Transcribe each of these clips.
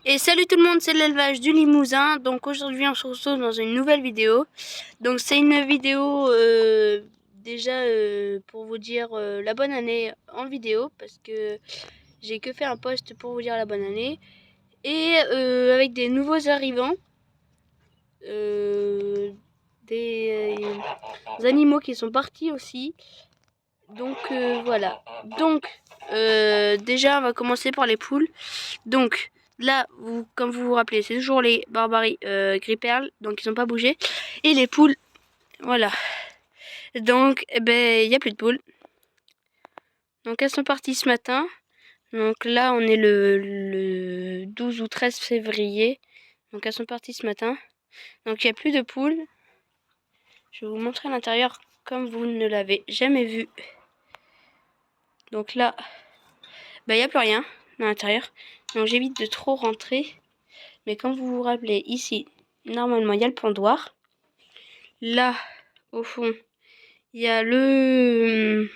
Et salut tout le monde, c'est l'élevage du Limousin. Donc aujourd'hui on se retrouve dans une nouvelle vidéo. Donc c'est une vidéo déjà pour vous dire la bonne année en vidéo. Parce que j'ai que fait un post pour vous dire la bonne année. Et avec des nouveaux arrivants. Des animaux qui sont partis aussi. Donc voilà. Donc déjà on va commencer par les poules. Donc là, comme vous vous rappelez, c'est toujours les barbaries gris perle, donc ils n'ont pas bougé. Et les poules, voilà. Donc eh ben il n'y a plus de poules. Donc elles sont parties ce matin. Donc là on est le 12 ou 13 février. Donc elles sont parties ce matin. Donc il n'y a plus de poules. Je vais vous montrer l'intérieur comme vous ne l'avez jamais vu. Donc là, il n'y a plus rien à l'intérieur. Donc j'évite de trop rentrer. Mais comme vous vous rappelez, ici, normalement, il y a le pendoir. Là, au fond, il y a le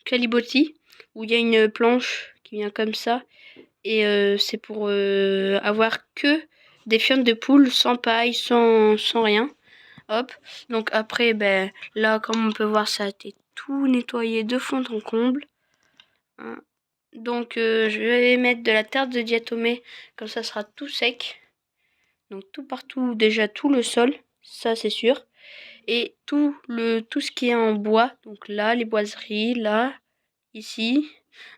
calibotis, où il y a une planche qui vient comme ça. Et c'est pour avoir que des fientes de poule, sans paille, sans rien. Hop. Donc après, là, comme on peut voir, ça a été tout nettoyé de fond en comble. Hein. Donc je vais mettre de la terre de diatomée, comme ça sera tout sec. Donc tout partout, déjà tout le sol, ça c'est sûr. Et tout ce qui est en bois, donc là, les boiseries, là, ici,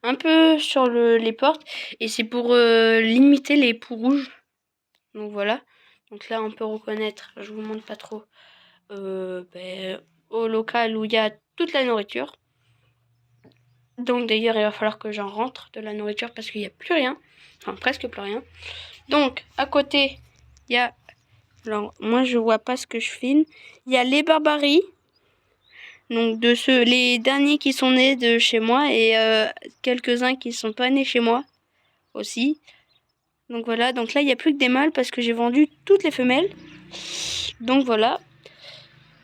un peu sur les portes. Et c'est pour limiter les poux rouges. Donc voilà. Donc là, on peut reconnaître, je vous montre pas trop, au local où il y a toute la nourriture. Donc d'ailleurs, il va falloir que j'en rentre de la nourriture parce qu'il n'y a plus rien. Enfin, presque plus rien. Donc, à côté, il y a... Alors, moi, je vois pas ce que je filme. Il y a les barbaries. Donc, les derniers qui sont nés de chez moi et quelques-uns qui sont pas nés chez moi aussi. Donc, voilà. Donc là, il n'y a plus que des mâles parce que j'ai vendu toutes les femelles. Donc, voilà.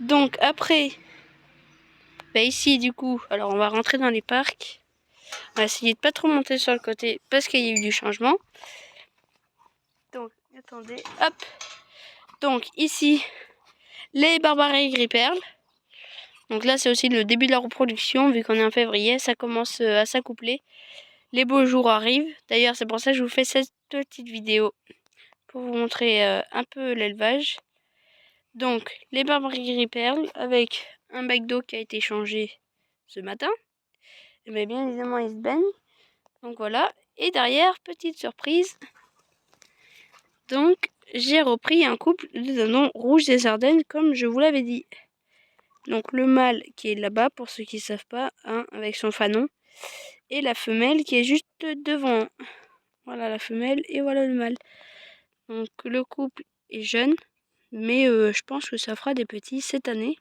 Donc, après, ici, du coup, alors on va rentrer dans les parcs. On va essayer de pas trop monter sur le côté parce qu'il y a eu du changement. Donc, attendez, hop. Donc, ici, les barbaries gris perle. Donc là, c'est aussi le début de la reproduction, vu qu'on est en février, ça commence à s'accoupler. Les beaux jours arrivent. D'ailleurs, c'est pour ça que je vous fais cette petite vidéo, pour vous montrer un peu l'élevage. Donc, les barbaries gris perle, avec un bac d'eau qui a été changé ce matin. Mais bien évidemment, ils se baignent. Donc voilà. Et derrière, petite surprise. Donc, j'ai repris un couple de dindons rouges des Ardennes, comme je vous l'avais dit. Donc le mâle qui est là-bas, pour ceux qui ne savent pas, hein, avec son fanon. Et la femelle qui est juste devant. Voilà la femelle et voilà le mâle. Donc le couple est jeune, mais je pense que ça fera des petits cette année.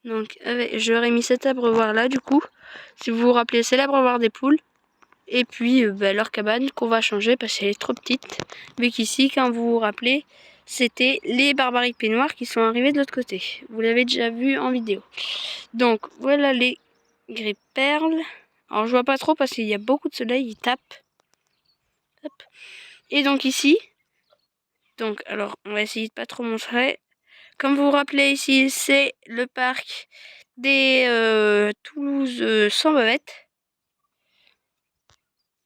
Donc j'aurais mis cet abreuvoir là du coup. Si vous vous rappelez, c'est l'abreuvoir des poules. Et puis leur cabane qu'on va changer parce qu'elle est trop petite. Vu qu'ici, quand vous vous rappelez, c'était les barbaries peignoirs qui sont arrivés de l'autre côté. Vous l'avez déjà vu en vidéo. Donc voilà les gris perles. Alors je vois pas trop parce qu'il y a beaucoup de soleil, il tape. Hop. Et donc ici, donc alors on va essayer de pas trop montrer. Comme vous vous rappelez ici, c'est le parc des Toulouse sans bavette.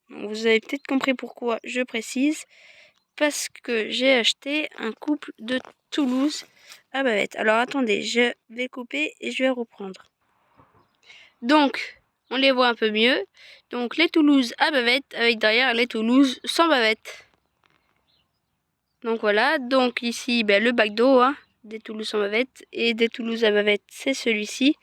Vous avez peut-être compris pourquoi je précise. Parce que j'ai acheté un couple de Toulouse à bavette. Alors attendez, je vais couper et je vais reprendre. Donc, on les voit un peu mieux. Donc les Toulouse à bavette avec derrière les Toulouse sans bavette. Donc voilà, donc ici le bac d'eau, hein, des Toulouse sans bavette et des Toulouse à bavette, c'est celui-ci.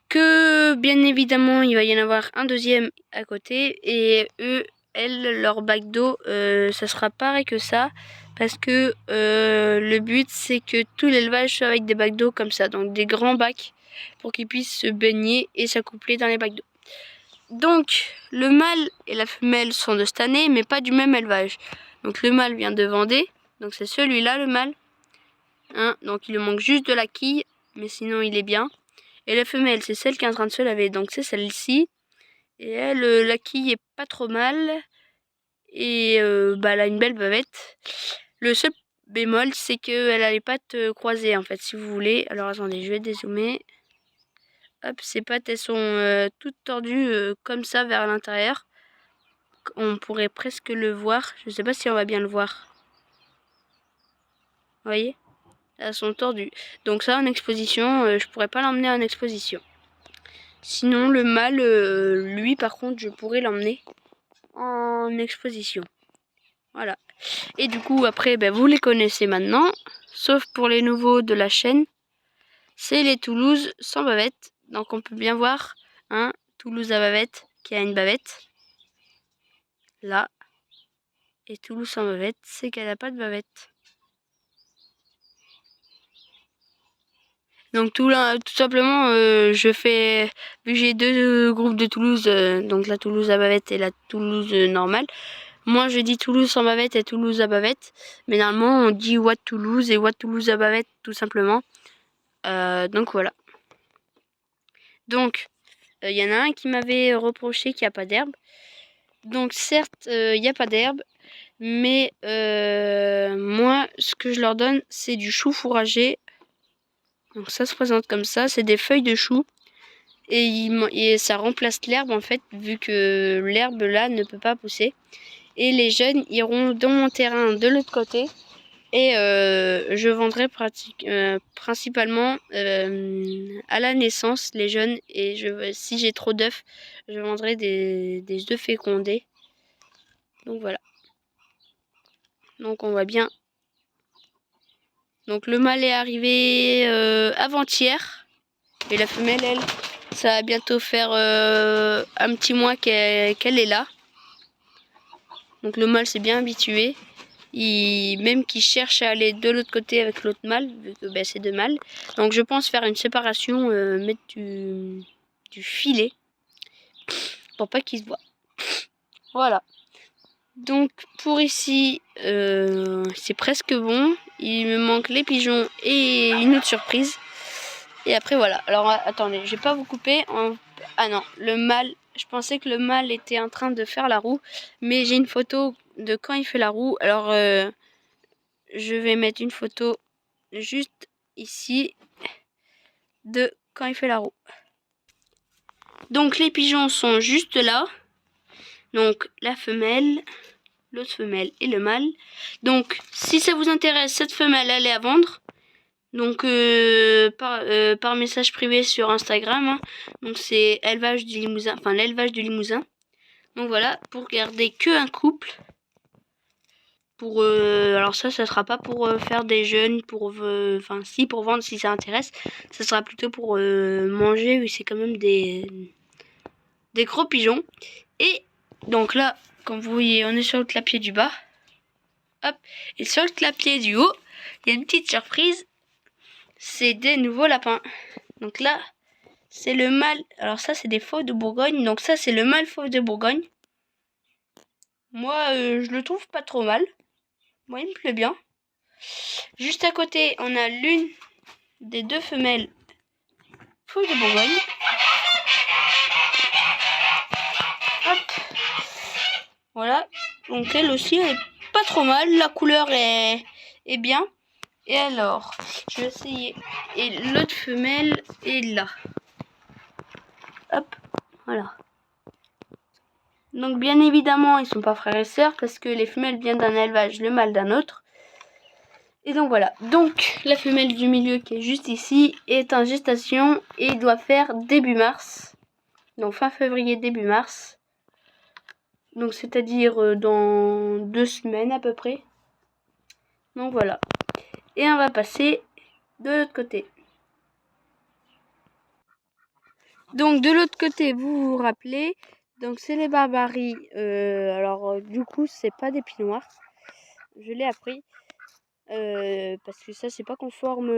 Que bien évidemment il va y en avoir un deuxième à côté et eux, leur bac d'eau, ça sera pareil que ça. Parce que le but c'est que tout l'élevage soit avec des bacs d'eau comme ça, donc des grands bacs pour qu'ils puissent se baigner et s'accoupler dans les bacs d'eau. Donc le mâle et la femelle sont de cette année mais pas du même élevage. Donc le mâle vient de Vendée, donc c'est celui-là le mâle. Hein, donc il lui manque juste de la quille, mais sinon il est bien. Et la femelle c'est celle qui est en train de se laver, donc c'est celle-ci. Et elle, la quille est pas trop mal. Et elle a une belle bavette. Le seul bémol, c'est qu'elle a les pattes croisées en fait, si vous voulez. Alors attendez, je vais dézoomer. Hop, ses pattes, elles sont toutes tordues comme ça vers l'intérieur. On pourrait presque le voir. Je sais pas si on va bien le voir. Vous voyez? Elles sont tordues. Donc ça, en exposition, je pourrais pas l'emmener en exposition. Sinon, le mâle, lui, par contre, je pourrais l'emmener en exposition. Voilà. Et du coup, après, vous les connaissez maintenant. Sauf pour les nouveaux de la chaîne. C'est les Toulouse sans bavette. Donc on peut bien voir un Toulouse à bavette qui a une bavette. Là. Et Toulouse sans bavette, c'est qu'elle n'a pas de bavette. Donc tout simplement, je fais, vu que j'ai deux groupes de Toulouse, donc la Toulouse à bavette et la Toulouse normale. Moi je dis Toulouse sans bavette et Toulouse à bavette, mais normalement on dit Watt Toulouse et Watt Toulouse à bavette tout simplement. Donc voilà. Donc il y en a un qui m'avait reproché qu'il n'y a pas d'herbe. Donc certes il n'y a pas d'herbe, mais moi ce que je leur donne c'est du chou fourragé. Donc ça se présente comme ça, c'est des feuilles de chou. Et ça remplace l'herbe en fait, vu que l'herbe là ne peut pas pousser. Et les jeunes iront dans mon terrain de l'autre côté. Et je vendrai principalement à la naissance les jeunes. Et si j'ai trop d'œufs, je vendrai des œufs fécondés. Donc voilà. Donc on voit bien. Donc le mâle est arrivé avant-hier. Et la femelle, elle, ça va bientôt faire un petit mois qu'elle est là. Donc le mâle s'est bien habitué. Même qu'il cherche à aller de l'autre côté avec l'autre mâle, vu que c'est deux mâles. Donc je pense faire une séparation, mettre du filet pour pas qu'ils se voient. Voilà. Donc pour ici, c'est presque bon. Il me manque les pigeons et une autre surprise. Et après voilà. Alors attendez, je vais pas vous couper. Ah non, le mâle. Je pensais que le mâle était en train de faire la roue, mais j'ai une photo de quand il fait la roue. Alors je vais mettre une photo juste ici de quand il fait la roue. Donc les pigeons sont juste là. Donc la femelle, l'autre femelle et le mâle. Donc si ça vous intéresse, cette femelle elle est à vendre. Donc par message privé sur Instagram. Hein. Donc c'est élevage du Limousin, enfin l'élevage du Limousin. Donc voilà, pour garder que un couple. Alors ça sera pas pour faire des jeunes, pour vendre si ça intéresse. Ça sera plutôt pour manger, oui c'est quand même des gros pigeons. Et donc là, comme vous voyez, on est sur le clapier du bas. Hop, et sur le clapier du haut, il y a une petite surprise. C'est des nouveaux lapins. Donc là, c'est le mâle. Alors ça, c'est des fauves de Bourgogne. Donc ça, c'est le mâle fauve de Bourgogne. Moi, je le trouve pas trop mal. Moi, il me plaît bien. Juste à côté, on a l'une des deux femelles fauves de Bourgogne. Hop. Voilà. Donc elle aussi, elle est pas trop mal. La couleur est bien. Et alors, je vais essayer. Et l'autre femelle est là. Hop. Voilà. Donc bien évidemment, ils sont pas frères et sœurs parce que les femelles viennent d'un élevage, le mâle d'un autre. Et donc voilà. Donc la femelle du milieu qui est juste ici est en gestation et doit faire début mars. Donc fin février, début mars. Donc c'est-à-dire dans 2 semaines à peu près. Donc voilà. Et on va passer de l'autre côté. Donc de l'autre côté, vous vous rappelez, donc c'est les barbaries. Du coup, c'est pas des pis noirs. Je l'ai appris. Parce que ça, c'est pas conforme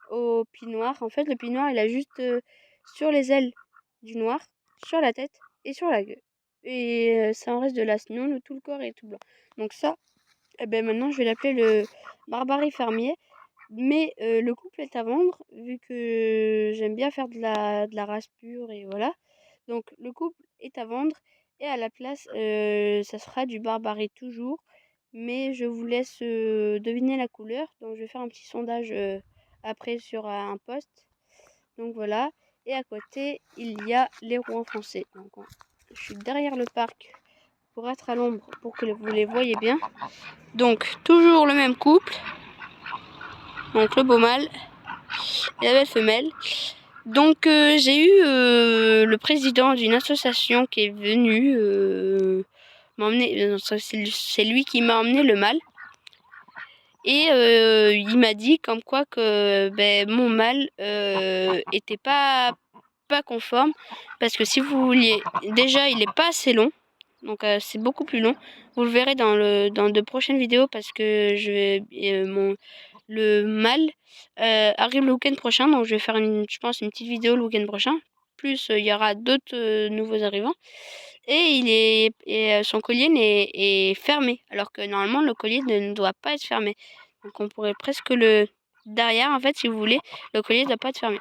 au pis noir. En fait, le pis noir, il a juste sur les ailes du noir, sur la tête et sur la queue. Et ça en reste de là. Sinon, tout le corps est tout blanc. Donc ça, maintenant, je vais l'appeler le barbarie fermier. Mais le couple est à vendre, vu que j'aime bien faire de la race pure et voilà. Donc le couple est à vendre Et à la place, ça sera du barbarie toujours. Mais je vous laisse deviner la couleur. Donc je vais faire un petit sondage après sur un post. Donc voilà. Et à côté, il y a les Rouen français. Donc je suis derrière le parc pour être à l'ombre pour que vous les voyez bien. Donc toujours le même couple. Donc le beau mâle et la belle femelle. Donc j'ai eu le président d'une association qui est venu m'emmener. C'est lui qui m'a emmené le mâle. Et il m'a dit comme quoi que mon mâle était pas conforme. Parce que si vous vouliez, déjà il est pas assez long. Donc c'est beaucoup plus long. Vous le verrez dans de prochaines vidéos parce que le mâle arrive le week-end prochain. Donc je vais faire je pense une petite vidéo le week-end prochain. Plus il y aura d'autres nouveaux arrivants. Et son collier est fermé. Alors que normalement le collier ne doit pas être fermé. Donc on pourrait presque le... Derrière, en fait, si vous voulez, le collier ne doit pas être fermé.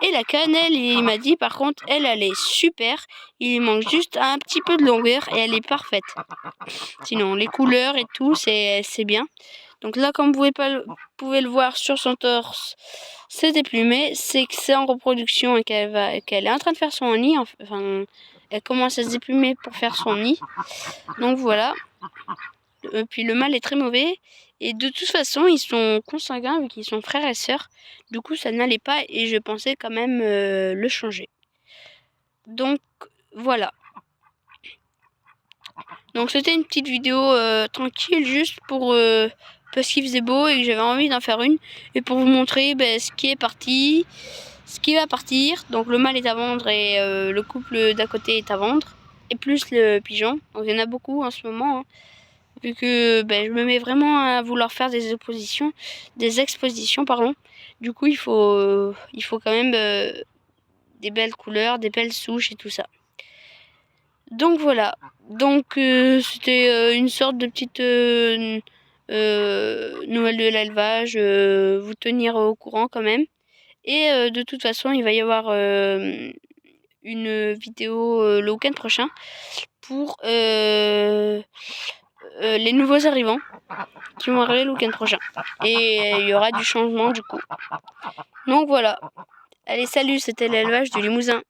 Et la cannelle, il m'a dit, par contre, elle est super. Il manque juste un petit peu de longueur et elle est parfaite. Sinon, les couleurs et tout, c'est bien. Donc là, comme vous pouvez le voir sur son torse, c'est déplumé. C'est que c'est en reproduction et qu'elle est en train de faire son nid. Enfin, elle commence à se déplumer pour faire son nid. Donc voilà. Puis le mâle est très mauvais. Et de toute façon, ils sont consanguins vu qu'ils sont frères et sœurs. Du coup, ça n'allait pas et je pensais quand même le changer. Donc, voilà. Donc, c'était une petite vidéo tranquille juste pour... parce qu'il faisait beau et que j'avais envie d'en faire une. Et pour vous montrer ce qui est parti, ce qui va partir. Donc, le mâle est à vendre et le couple d'à côté est à vendre. Et plus le pigeon. Donc, il y en a beaucoup en ce moment. Hein. Vu que je me mets vraiment à vouloir faire des expositions, pardon. Du coup, il faut quand même des belles couleurs, des belles souches et tout ça. Donc voilà. Donc c'était une sorte de petite nouvelle de l'élevage, vous tenir au courant quand même. Et de toute façon, il va y avoir une vidéo le week-end prochain pour les nouveaux arrivants qui vont arriver le week-end prochain. Et il y aura du changement du coup. Donc voilà. Allez, salut, c'était l'élevage du Limousin.